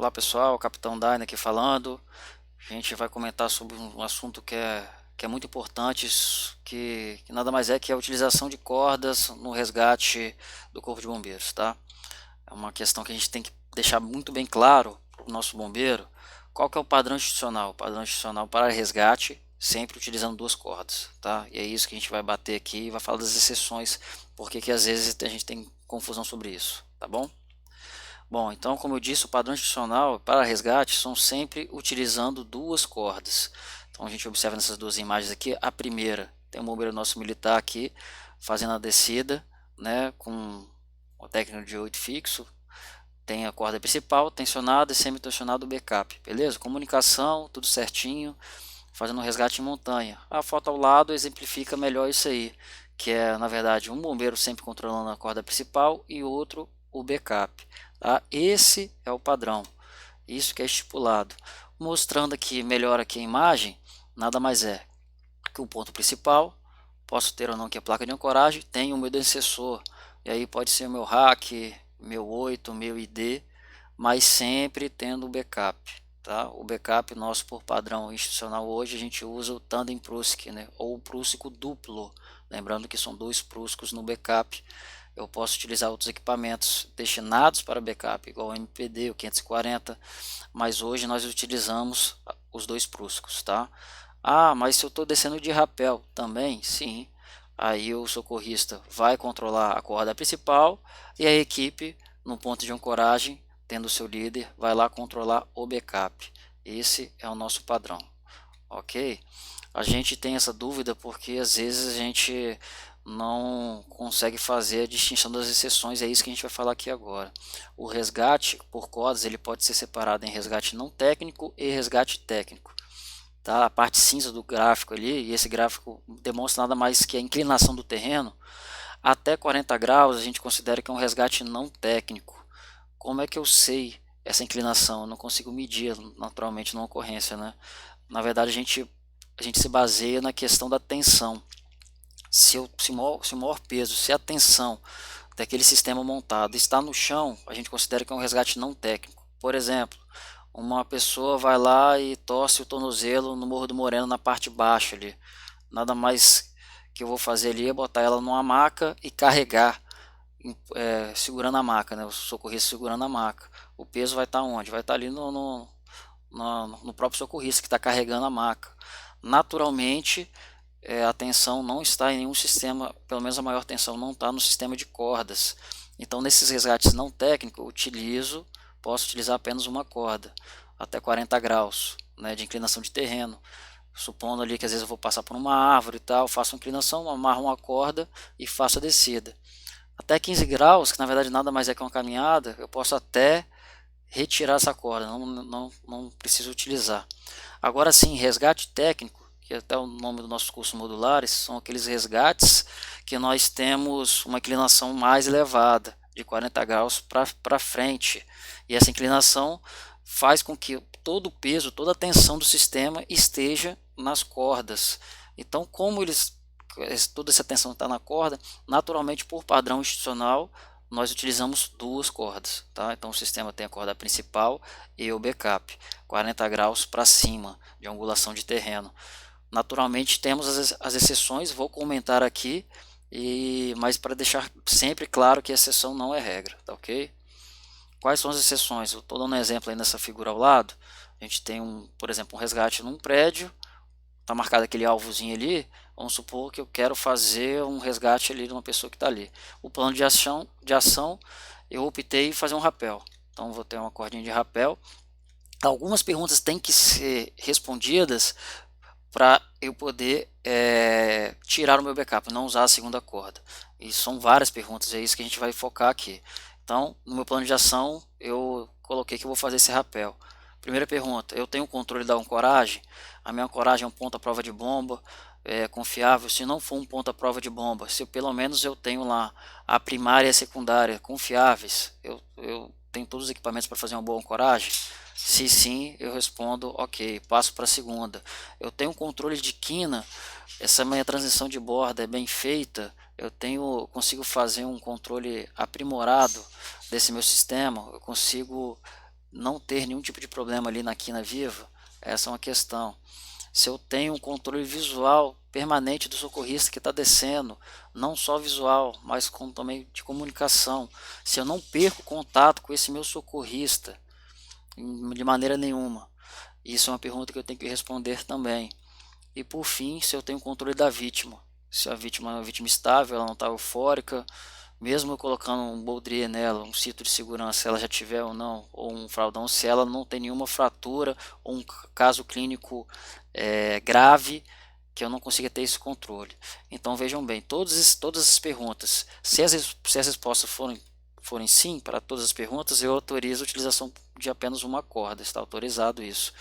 Olá pessoal, Capitão Daina aqui falando. A gente vai comentar sobre um assunto que é muito importante, que nada mais é que a utilização de cordas no resgate do Corpo de Bombeiros, tá? É uma questão que a gente tem que deixar muito bem claro para o nosso bombeiro qual que é o padrão institucional. O padrão institucional para resgate, sempre utilizando duas cordas, tá? E é isso que a gente vai bater aqui e vai falar das exceções, porque que às vezes a gente tem confusão sobre isso, tá bom? Bom, então como eu disse, o padrão institucional para resgate são sempre utilizando duas cordas. Então a gente observa nessas duas imagens aqui, a primeira tem um bombeiro nosso militar aqui fazendo a descida, né, com o técnico de 8 fixo, tem a corda principal, tensionada e semi-tensionado backup, beleza? Comunicação, tudo certinho, fazendo um resgate em montanha. A foto ao lado exemplifica melhor isso aí, que é na verdade um bombeiro sempre controlando a corda principal e outro o backup. Tá? Esse é o padrão, isso que é estipulado. Mostrando aqui melhor aqui a imagem, nada mais é que o ponto principal, posso ter ou não aqui a placa de ancoragem, tem o meu decessor, e aí pode ser o meu rack, meu 8, meu ID, mas sempre tendo o backup. Tá? O backup nosso por padrão institucional hoje a gente usa o tandem prusik, né? Ou o prússico duplo, lembrando que são dois prússicos no backup. Eu posso utilizar outros equipamentos destinados para backup, igual o MPD, o 540, mas hoje nós utilizamos os dois prússicos, tá? Ah, mas se eu estou descendo de rapel também, sim. Aí o socorrista vai controlar a corda principal e a equipe, no ponto de ancoragem, tendo o seu líder, vai lá controlar o backup. Esse é o nosso padrão, ok? A gente tem essa dúvida porque às vezes a gente não consegue fazer a distinção das exceções, é isso que a gente vai falar aqui agora. O resgate por cordas ele pode ser separado em resgate não técnico e resgate técnico. Tá? A parte cinza do gráfico ali, e esse gráfico demonstra nada mais que a inclinação do terreno, até 40 graus a gente considera que é um resgate não técnico. Como é que eu sei essa inclinação? Eu não consigo medir naturalmente numa ocorrência, né? Na verdade a gente se baseia na questão da tensão. Se o maior peso, se a tensão daquele sistema montado está no chão, a gente considera que é um resgate não técnico. Por exemplo, uma pessoa vai lá e torce o tornozelo no Morro do Moreno na parte baixa ali. Nada mais que eu vou fazer ali é botar ela numa maca e carregar, segurando a maca, né? O socorrista segurando a maca. O peso vai estar onde? Vai estar ali no próprio socorrista que está carregando a maca. Naturalmente, a tensão não está em nenhum sistema, pelo menos a maior tensão não está no sistema de cordas. Então, nesses resgates não técnicos, posso utilizar apenas uma corda, até 40 graus, né, de inclinação de terreno. Supondo ali que às vezes eu vou passar por uma árvore e tal, faço uma inclinação, amarro uma corda e faço a descida. Até 15 graus, que na verdade nada mais é que uma caminhada, eu posso até retirar essa corda, não preciso utilizar. Agora sim, resgate técnico, que é até o nome do nosso curso modulares, são aqueles resgates que nós temos uma inclinação mais elevada, de 40 graus para frente. E essa inclinação faz com que todo o peso, toda a tensão do sistema esteja nas cordas. Então, toda essa tensão está na corda, naturalmente por padrão institucional, nós utilizamos duas cordas, tá? Então o sistema tem a corda principal e o backup, 40 graus para cima de angulação de terreno. Naturalmente temos as exceções, vou comentar aqui, mas para deixar sempre claro que a exceção não é regra, tá ok? Quais são as exceções? Eu estou dando um exemplo aí nessa figura ao lado. A gente tem, por exemplo, um resgate num prédio, está marcado aquele alvozinho ali. Vamos supor que eu quero fazer um resgate ali de uma pessoa que está ali. O plano de ação, eu optei em fazer um rapel. Então vou ter uma cordinha de rapel. Algumas perguntas têm que ser respondidas para eu poder tirar o meu backup, não usar a segunda corda. E são várias perguntas, é isso que a gente vai focar aqui. Então, no meu plano de ação, eu coloquei que eu vou fazer esse rapel. Primeira pergunta, eu tenho o controle da ancoragem? A minha ancoragem é um ponto à prova de bomba, confiável? Se não for um ponto à prova de bomba, se pelo menos eu tenho lá a primária e a secundária confiáveis, eu tenho todos os equipamentos para fazer uma boa ancoragem? Se sim, eu respondo ok, passo para a segunda. Eu tenho um controle de quina, essa minha transição de borda é bem feita, consigo fazer um controle aprimorado desse meu sistema, eu consigo não ter nenhum tipo de problema ali na quina viva, essa é uma questão. Se eu tenho um controle visual permanente do socorrista que está descendo, não só visual, mas como também de comunicação, se eu não perco contato com esse meu socorrista de maneira nenhuma, isso é uma pergunta que eu tenho que responder também. E por fim, se eu tenho controle da vítima, se a vítima é uma vítima estável, ela não está eufórica, mesmo eu colocando um Boldrier nela, um cinto de segurança, se ela já tiver ou não, ou um fraldão, se ela não tem nenhuma fratura ou um caso clínico grave, que eu não consiga ter esse controle. Então vejam bem, todas as perguntas, se as respostas forem sim para todas as perguntas, eu autorizo a utilização de apenas uma corda, está autorizado isso.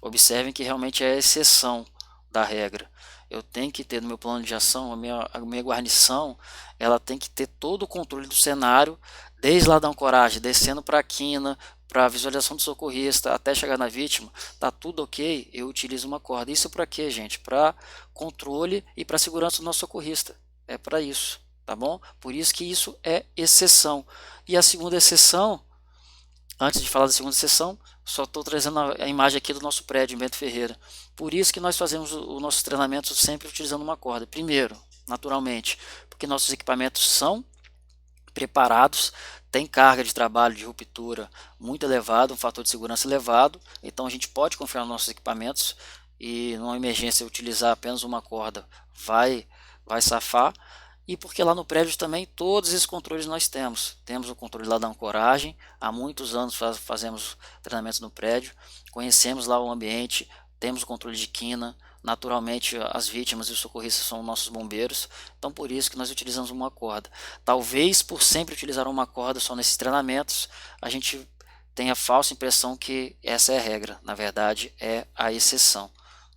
Observem que realmente é a exceção da regra. Eu tenho que ter no meu plano de ação, a minha guarnição, ela tem que ter todo o controle do cenário, desde lá da ancoragem, descendo para a quina, para a visualização do socorrista, até chegar na vítima, tá tudo ok, eu utilizo uma corda. Isso para quê, gente? Para controle e para segurança do nosso socorrista. É para isso, tá bom? Por isso que isso é exceção. E a segunda exceção, antes de falar da segunda exceção, só estou trazendo a imagem aqui do nosso prédio em Bento Ferreira. Por isso que nós fazemos o nosso treinamento sempre utilizando uma corda. Primeiro, naturalmente, porque nossos equipamentos são preparados, tem carga de trabalho de ruptura muito elevada, um fator de segurança elevado, então a gente pode confiar nos nossos equipamentos e numa emergência utilizar apenas uma corda vai safar. E porque lá no prédio também todos esses controles nós temos o controle lá da ancoragem, há muitos anos fazemos treinamentos no prédio, conhecemos lá o ambiente, temos o controle de quina, naturalmente as vítimas e os socorristas são nossos bombeiros, então por isso que nós utilizamos uma corda. Talvez por sempre utilizar uma corda só nesses treinamentos, a gente tenha a falsa impressão que essa é a regra, na verdade é a exceção,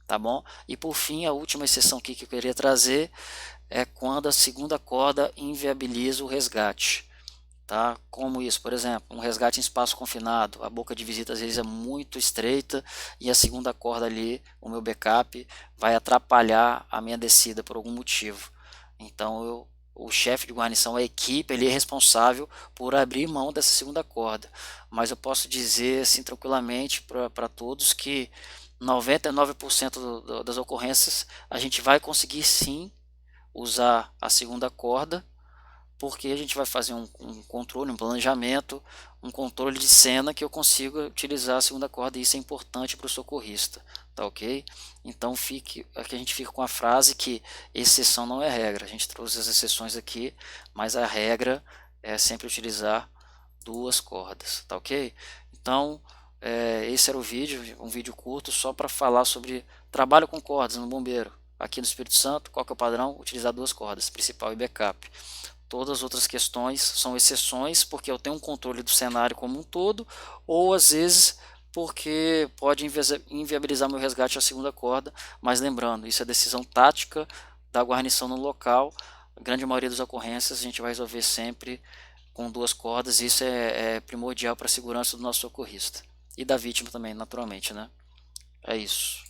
tá bom? E por fim, a última exceção aqui que eu queria trazer é quando a segunda corda inviabiliza o resgate. Tá? Como isso, por exemplo, um resgate em espaço confinado, a boca de visita às vezes é muito estreita e a segunda corda ali, o meu backup, vai atrapalhar a minha descida por algum motivo. Então o chefe de guarnição, a equipe, ele é responsável por abrir mão dessa segunda corda. Mas eu posso dizer assim tranquilamente para todos que 99% das ocorrências a gente vai conseguir sim usar a segunda corda, porque a gente vai fazer um controle, um planejamento, um controle de cena que eu consiga utilizar a segunda corda, e isso é importante para o socorrista, tá ok? Então aqui a gente fica com a frase que exceção não é regra, a gente trouxe as exceções aqui, mas a regra é sempre utilizar duas cordas, tá ok? Então esse era o vídeo, um vídeo curto só para falar sobre trabalho com cordas no bombeiro. Aqui no Espírito Santo, qual que é o padrão? Utilizar duas cordas, principal e backup. Todas as outras questões são exceções, porque eu tenho um controle do cenário como um todo, ou às vezes porque pode inviabilizar meu resgate à segunda corda, mas lembrando, isso é decisão tática da guarnição no local. A grande maioria das ocorrências a gente vai resolver sempre com duas cordas, e isso é primordial para a segurança do nosso socorrista. E da vítima também, naturalmente, né? É isso.